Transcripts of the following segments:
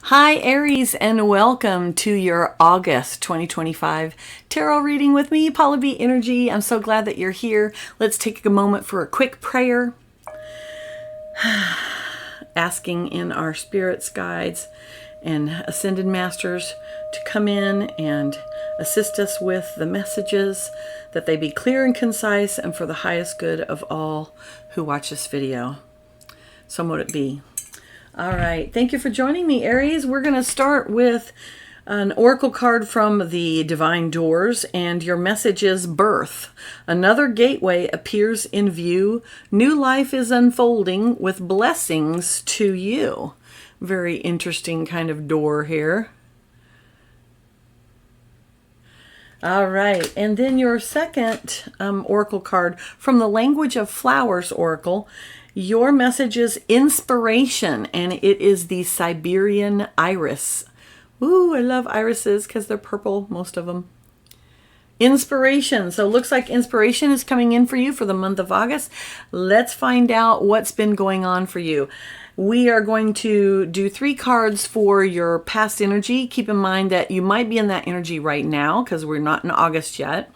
Hi, Aries, and welcome to your August 2025 tarot reading with me, Paula B Energy. I'm so glad that you're here. Let's take a moment for a quick prayer, asking in our spirits, guides, and ascended masters to come in and assist us with the messages, that they be clear and concise and for the highest good of all who watch this video. So mote it be. All right. Thank you for joining me, Aries. We're going to start with an oracle card from the Divine Doors, and your message is birth. Another gateway appears in view. New life is unfolding with blessings to you. Very interesting kind of door here. All right. And then your second oracle card from the Language of Flowers Oracle. Your message is inspiration, and it is the Siberian iris. Ooh, I love irises because they're purple, most of them. Inspiration. So it looks like inspiration is coming in for you for the month of August. Let's find out what's been going on for you. We are going to do 3 cards for your past energy. Keep in mind that you might be in that energy right now because we're not in August yet.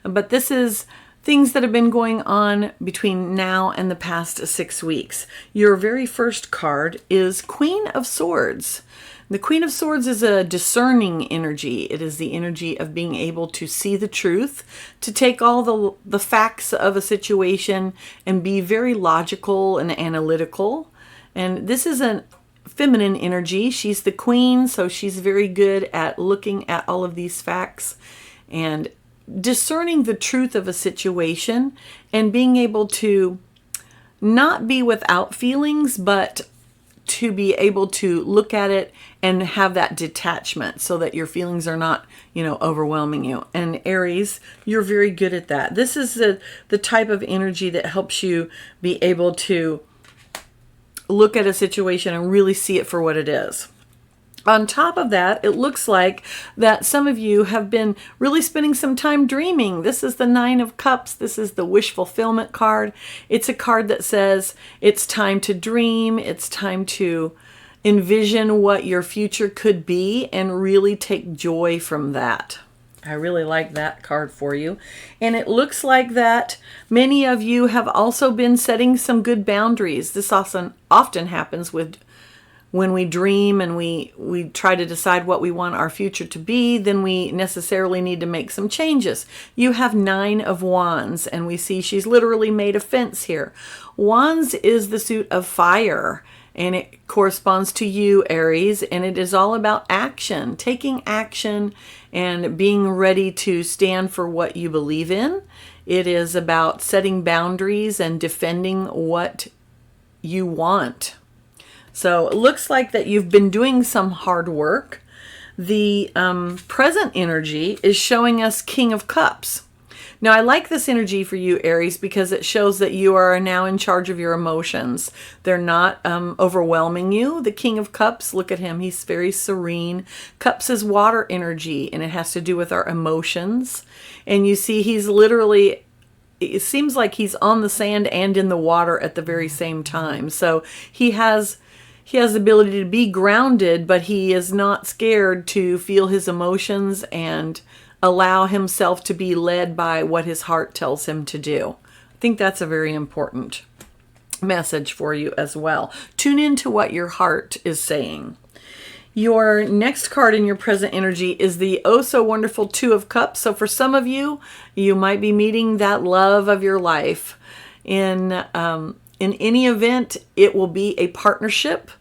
But this is things that have been going on between now and the past 6 weeks. Your very first card is Queen of Swords. The Queen of Swords is a discerning energy. It is the energy of being able to see the truth, to take all the facts of a situation and be very logical and analytical. And this is a feminine energy. She's the queen, so she's very good at looking at all of these facts and discerning the truth of a situation and being able to not be without feelings, but to be able to look at it and have that detachment so that your feelings are not, overwhelming you. And Aries, you're very good at that. This is the type of energy that helps you be able to look at a situation and really see it for what it is. On top of that, it looks like that some of you have been really spending some time dreaming. This is the 9 of Cups. This is the wish fulfillment card. It's a card that says it's time to dream. It's time to envision what your future could be and really take joy from that. I really like that card for you. And it looks like that many of you have also been setting some good boundaries. This often happens when we dream and we try to decide what we want our future to be, then we necessarily need to make some changes. You have 9 of Wands, and we see she's literally made a fence here. Wands is the suit of fire, and it corresponds to you, Aries, and it is all about action, taking action and being ready to stand for what you believe in. It is about setting boundaries and defending what you want. So it looks like that you've been doing some hard work. The present energy is showing us King of Cups. Now, I like this energy for you, Aries, because it shows that you are now in charge of your emotions. They're not overwhelming you. The King of Cups, look at him. He's very serene. Cups is water energy, and it has to do with our emotions. And you see he's literally, it seems like he's on the sand and in the water at the very same time. So he has the ability to be grounded, but he is not scared to feel his emotions and allow himself to be led by what his heart tells him to do. I think that's a very important message for you as well. Tune into what your heart is saying. Your next card in your present energy is the oh so wonderful 2 of Cups. So for some of you, you might be meeting that love of your life. In any event, it will be a partnership.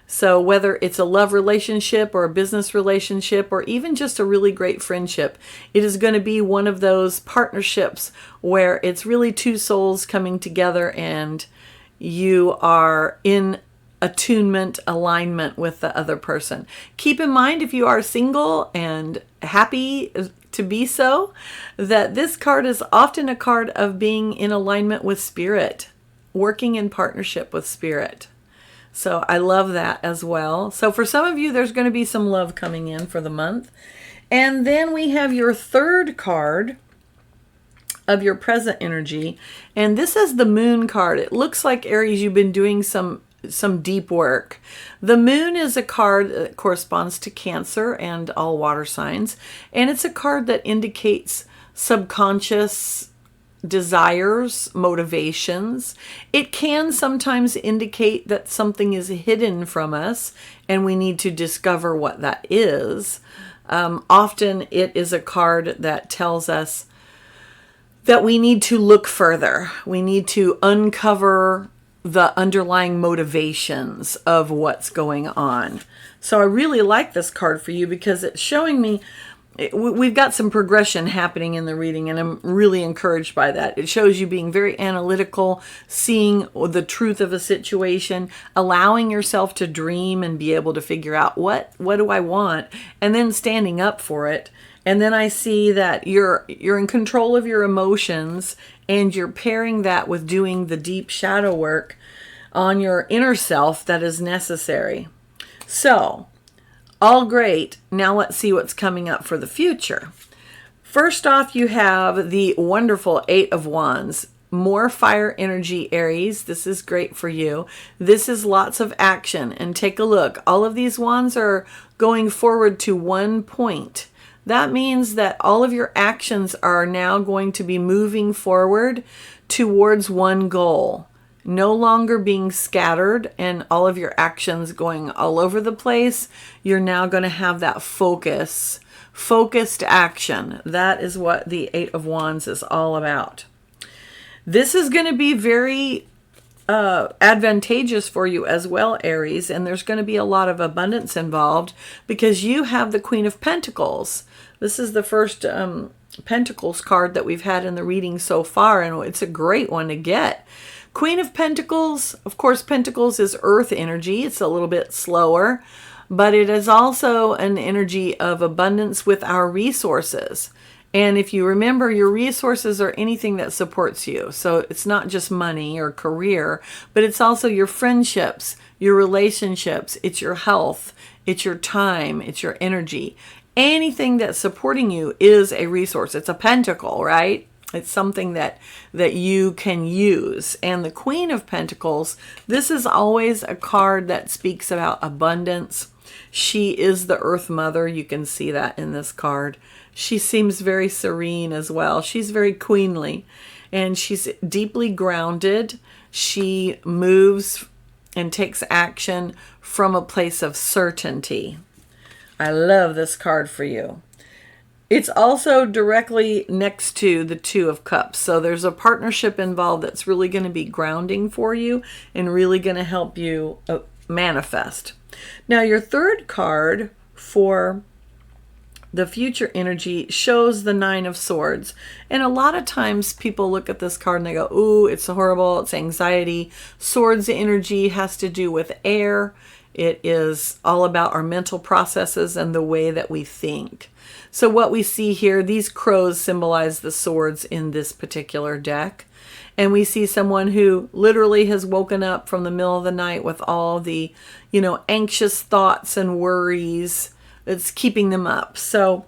So whether it's a love relationship or a business relationship or even just a really great friendship, it is going to be one of those partnerships where it's really 2 souls coming together and you are in attunement, alignment with the other person. Keep in mind, if you are single and happy to be so, that this card is often a card of being in alignment with spirit, working in partnership with spirit. So I love that as well. So for some of you, there's going to be some love coming in for the month. And then we have your third card of your present energy. And this is the Moon card. It looks like, Aries, you've been doing some some deep work. The moon is a card that corresponds to Cancer and all water signs, and it's a card that indicates subconscious desires, motivations. It can sometimes indicate that something is hidden from us and we need to discover what that is. Often it is a card that tells us that we need to look further. We need to uncover the underlying motivations of what's going on. So I really like this card for you because it's showing me we've got some progression happening in the reading, and I'm really encouraged by that. It shows you being very analytical, seeing the truth of a situation, allowing yourself to dream and be able to figure out what do I want, and then standing up for it. And then I see that you're in control of your emotions, and you're pairing that with doing the deep shadow work on your inner self that is necessary. So, all great. Now let's see what's coming up for the future. First off, you have the wonderful Eight of Wands. More fire energy, Aries. This is great for you. This is lots of action. And take a look. All of these wands are going forward to one point. That means that all of your actions are now going to be moving forward towards one goal. No longer being scattered and all of your actions going all over the place. You're now going to have that focused action. That is what the Eight of Wands is all about. This is going to be very advantageous for you as well, Aries, and there's going to be a lot of abundance involved because you have the Queen of Pentacles. This is the first Pentacles card that we've had in the reading so far, and it's a great one to get. Queen of Pentacles, of course, Pentacles is earth energy. It's a little bit slower, but it is also an energy of abundance with our resources. And if you remember, your resources are anything that supports you. So it's not just money or career, but it's also your friendships, your relationships, it's your health, it's your time, it's your energy. Anything that's supporting you is a resource. It's a pentacle, right? It's something that you can use. And the Queen of Pentacles, this is always a card that speaks about abundance. She is the Earth Mother. You can see that in this card. She seems very serene as well. She's very queenly, and she's deeply grounded. She moves and takes action from a place of certainty. I love this card for you. It's also directly next to the Two of Cups. So there's a partnership involved that's really going to be grounding for you and really going to help you manifest. Now, your third card for the future energy shows the Nine of Swords. And a lot of times people look at this card and they go, ooh, it's horrible, it's anxiety. Swords energy has to do with air. It is all about our mental processes and the way that we think. So what we see here, these crows symbolize the swords in this particular deck. And we see someone who literally has woken up from the middle of the night with all the, anxious thoughts and worries. It's keeping them up. So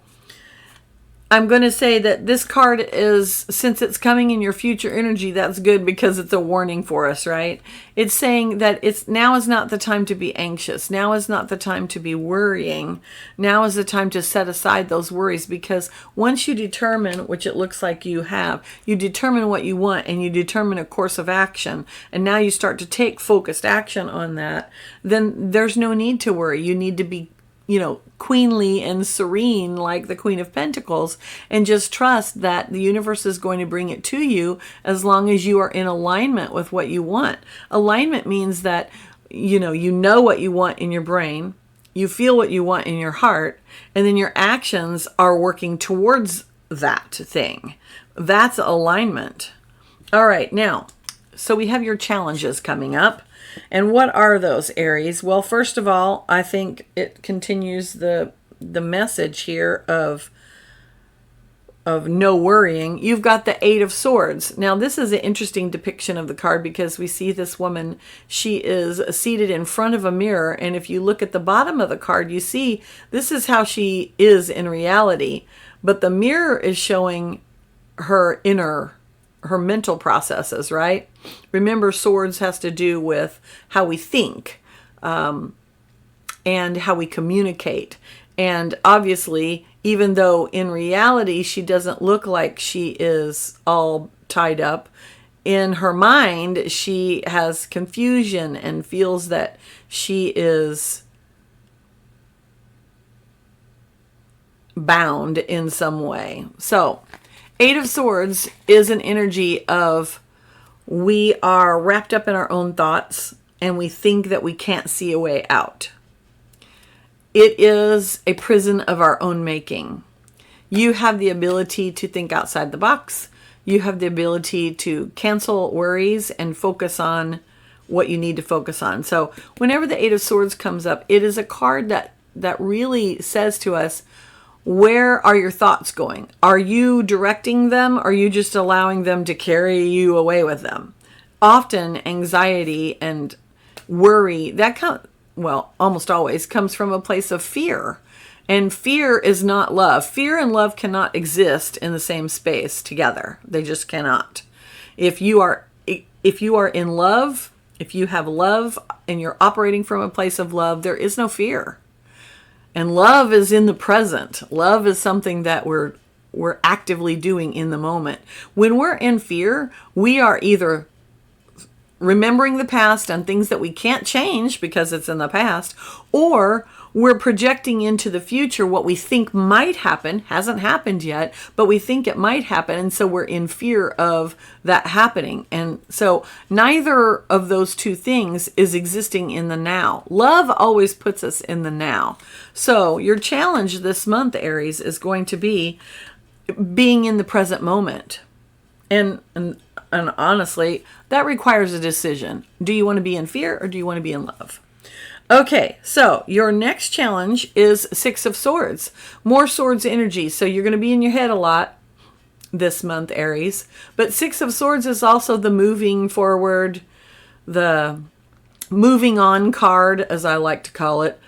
I'm going to say that this card is, since it's coming in your future energy, that's good because it's a warning for us, right? It's saying that now is not the time to be anxious. Now is not the time to be worrying. Now is the time to set aside those worries, because once you determine, which it looks like you have, you determine what you want and you determine a course of action, and now you start to take focused action on that, then there's no need to worry. You need to be queenly and serene like the Queen of Pentacles, and just trust that the universe is going to bring it to you as long as you are in alignment with what you want. Alignment means that you know what you want in your brain, you feel what you want in your heart, and then your actions are working towards that thing. That's alignment. All right, now, so we have your challenges coming up. And what are those, Aries? Well, first of all, I think it continues the message here of no worrying. You've got the Eight of Swords. Now, this is an interesting depiction of the card because we see this woman, she is seated in front of a mirror. And if you look at the bottom of the card, you see this is how she is in reality. But the mirror is showing her inner her mental processes, right? Remember, swords has to do with how we think, and how we communicate. And obviously, even though in reality she doesn't look like she is all tied up, in her mind she has confusion and feels that she is bound in some way. So, Eight of Swords is an energy of we are wrapped up in our own thoughts and we think that we can't see a way out. It is a prison of our own making. You have the ability to think outside the box. You have the ability to cancel worries and focus on what you need to focus on. So whenever the Eight of Swords comes up, it is a card that really says to us, where are your thoughts going? Are you directing them? Or are you just allowing them to carry you away with them? Often anxiety and worry, almost always comes from a place of fear. And fear is not love. Fear and love cannot exist in the same space together. They just cannot. If you are in love, if you have love and you're operating from a place of love, there is no fear. And love is in the present. Love is something that we're actively doing in the moment. When we're in fear, we are either remembering the past and things that we can't change because it's in the past, or we're projecting into the future what we think might happen. Hasn't happened yet, but we think it might happen, and so we're in fear of that happening. And so neither of those two things is existing in the now. Love always puts us in the now. So your challenge this month, Aries, is going to be being in the present moment. And honestly, that requires a decision. Do you want to be in fear or do you want to be in love? Okay, so your next challenge is Six of Swords. More swords energy. So you're going to be in your head a lot this month, Aries. But Six of Swords is also the moving forward, the moving on card, as I like to call it.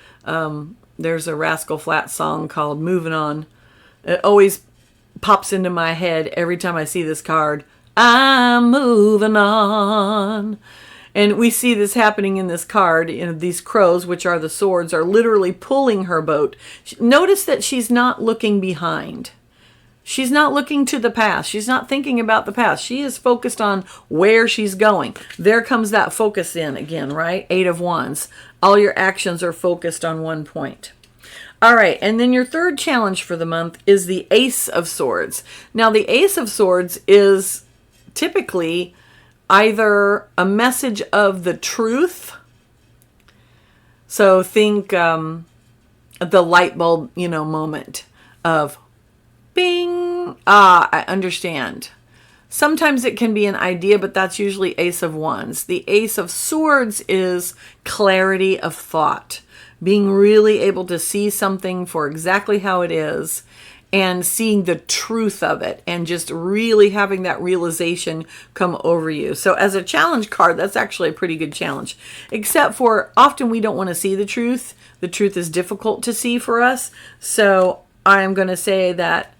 There's a Rascal Flatts song called Moving On. It always pops into my head every time I see this card. I'm moving on. And we see this happening in this card. These crows, which are the swords, are literally pulling her boat. Notice that she's not looking behind. She's not looking to the past. She's not thinking about the past. She is focused on where she's going. There comes that focus in again, right? Eight of Wands. All your actions are focused on one point. All right, and then your third challenge for the month is the Ace of Swords. Now, the Ace of Swords is typically either a message of the truth. So think the light bulb, moment of bing. I understand. Sometimes it can be an idea, but that's usually Ace of Wands. The Ace of Swords is clarity of thought. Being really able to see something for exactly how it is and seeing the truth of it and just really having that realization come over you. So as a challenge card, that's actually a pretty good challenge. Except for often we don't want to see the truth. The truth is difficult to see for us. So I'm going to say that,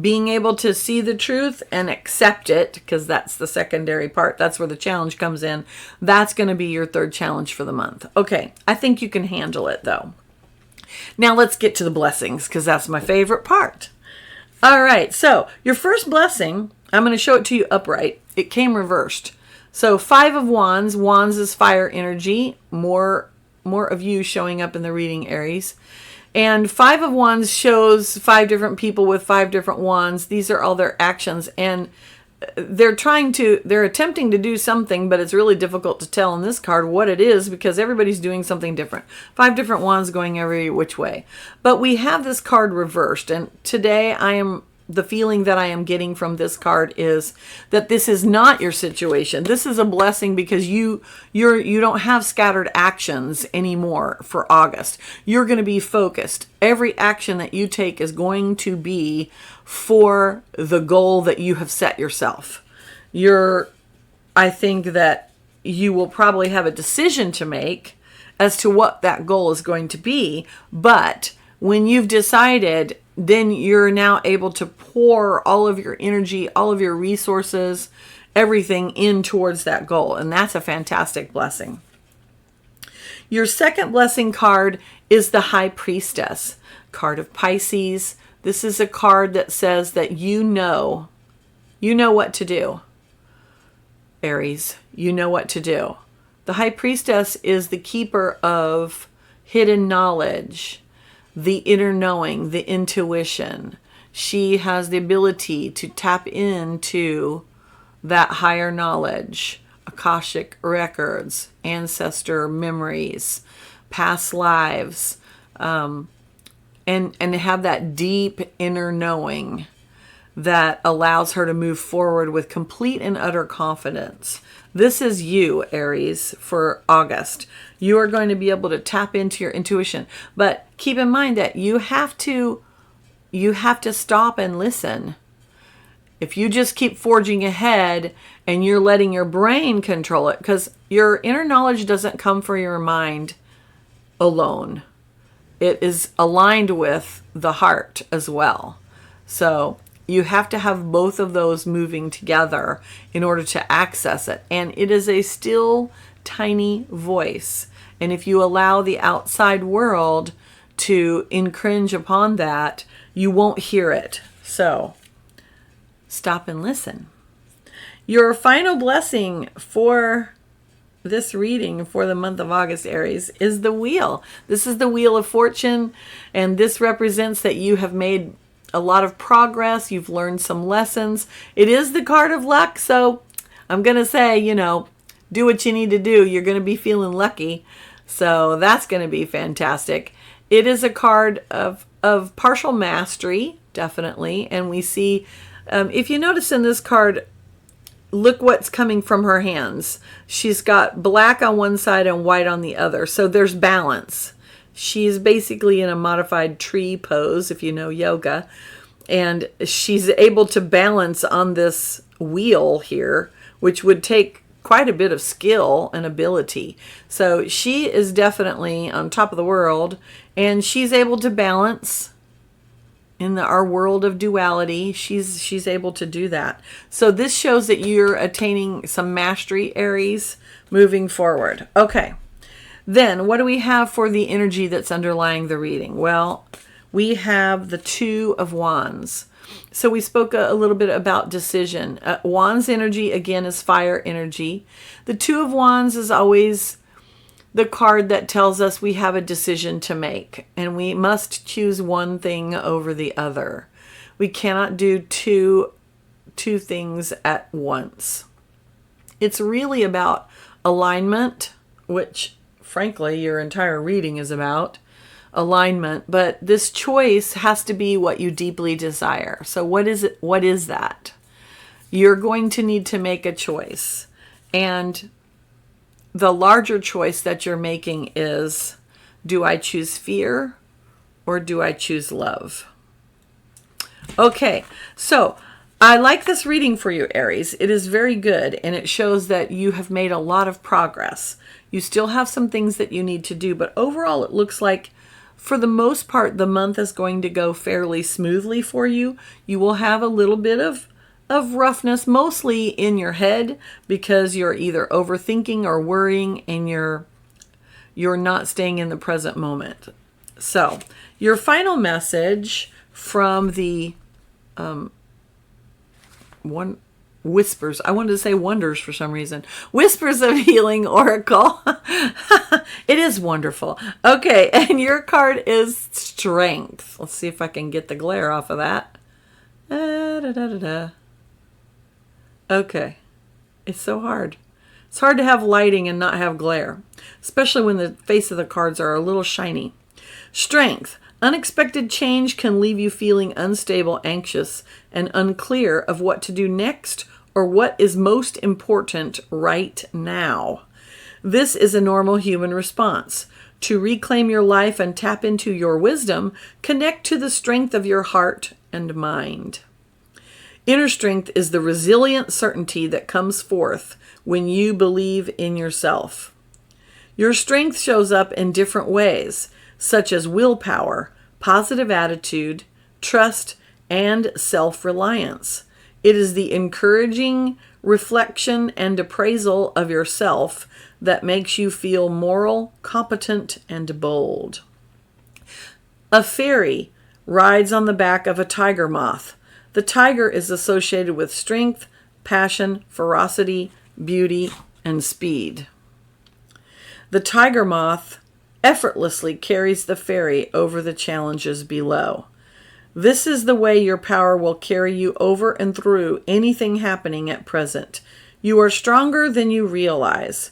being able to see the truth and accept it, because that's the secondary part. That's where the challenge comes in. That's going to be your third challenge for the month. Okay, I think you can handle it though. Now let's get to the blessings, because that's my favorite part. All right, so your first blessing, I'm going to show it to you upright. It came reversed. So Five of Wands. Wands is fire energy. More of you showing up in the reading, Aries. And Five of Wands shows 5 different people with 5 different wands. These are all their actions. And they're attempting to do something, but it's really difficult to tell in this card what it is because everybody's doing something different. 5 different wands going every which way. But we have this card reversed. And today the feeling that I am getting from this card is that this is not your situation. This is a blessing because you don't have scattered actions anymore for August. You're going to be focused. Every action that you take is going to be for the goal that you have set yourself. I think that you will probably have a decision to make as to what that goal is going to be, but when you've decided, then you're now able to pour all of your energy, all of your resources, everything in towards that goal. And that's a fantastic blessing. Your second blessing card is the High Priestess, card of Pisces. This is a card that says that you know what to do. Aries, you know what to do. The High Priestess is the keeper of hidden knowledge, the inner knowing, the intuition. She has the ability to tap into that higher knowledge, Akashic records, ancestor memories, past lives, and have that deep inner knowing that allows her to move forward with complete and utter confidence. This is you, Aries, for August. You are going to be able to tap into your intuition. But keep in mind that you have to stop and listen. If you just keep forging ahead and you're letting your brain control it, because your inner knowledge doesn't come from your mind alone. It is aligned with the heart as well. So you have to have both of those moving together in order to access it. And it is a still, tiny voice. And if you allow the outside world to infringe upon that, you won't hear it. So stop and listen. Your final blessing for this reading for the month of August, Aries, is the Wheel. This is the Wheel of Fortune, and this represents that you have made a lot of progress. You've learned some lessons. It is the card of luck, so I'm going to say, do what you need to do. You're going to be feeling lucky, so that's going to be fantastic. It is a card of partial mastery, definitely, and we see, if you notice in this card, look what's coming from her hands. She's got black on one side and white on the other, so there's balance. She's basically in a modified tree pose, if you know yoga, and she's able to balance on this wheel here, which would take quite a bit of skill and ability. So she is definitely on top of the world, and she's able to balance in our world of duality. She's able to do that. So this shows that you're attaining some mastery, Aries, moving forward. Okay. Then what do we have for the energy that's underlying the reading? Well, we have the Two of Wands. So we spoke a little bit about decision. Wands energy, again, is fire energy. The Two of Wands is always the card that tells us we have a decision to make, and we must choose one thing over the other. We cannot do two things at once. It's really about alignment, which frankly your entire reading is about alignment, but this choice has to be what you deeply desire. So what is it? What is that? You're going to need to make a choice, and the larger choice that you're making is, do I choose fear or do I choose love? Okay, so I like this reading for you, Aries. It is very good, and it shows that you have made a lot of progress. You still have some things that you need to do, but overall it looks like, for the most part, the month is going to go fairly smoothly for you. You will have a little bit of roughness, mostly in your head, because you're either overthinking or worrying, and you're not staying in the present moment. So your final message from the Whispers, I wanted to say wonders for some reason. Whispers of Healing Oracle. It is wonderful. Okay, and your card is Strength. Let's see if I can get the glare off of that. Okay. It's so hard. It's hard to have lighting and not have glare, especially when the face of the cards are a little shiny. Strength. Unexpected change can leave you feeling unstable, anxious, and unclear of what to do next or what is most important right now. This is a normal human response. To reclaim your life and tap into your wisdom, connect to the strength of your heart and mind. Inner strength is the resilient certainty that comes forth when you believe in yourself. Your strength shows up in different ways, such as willpower, positive attitude, trust, and self-reliance. It is the encouraging reflection and appraisal of yourself that makes you feel moral, competent, and bold. A fairy rides on the back of a tiger moth. The tiger is associated with strength, passion, ferocity, beauty, and speed. The tiger moth effortlessly carries the fairy over the challenges below. This is the way your power will carry you over and through anything happening at present. You are stronger than you realize.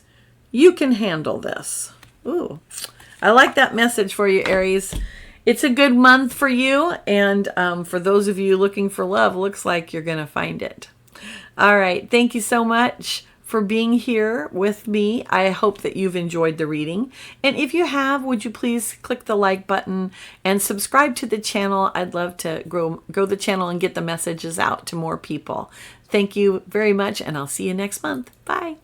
You can handle this. Ooh, I like that message for you, Aries. It's a good month for you, and for those of you looking for love, looks like you're going to find it. All right, thank you so much for being here with me. I hope that you've enjoyed the reading. And if you have, would you please click the like button and subscribe to the channel? I'd love to grow the channel and get the messages out to more people. Thank you very much, and I'll see you next month. Bye.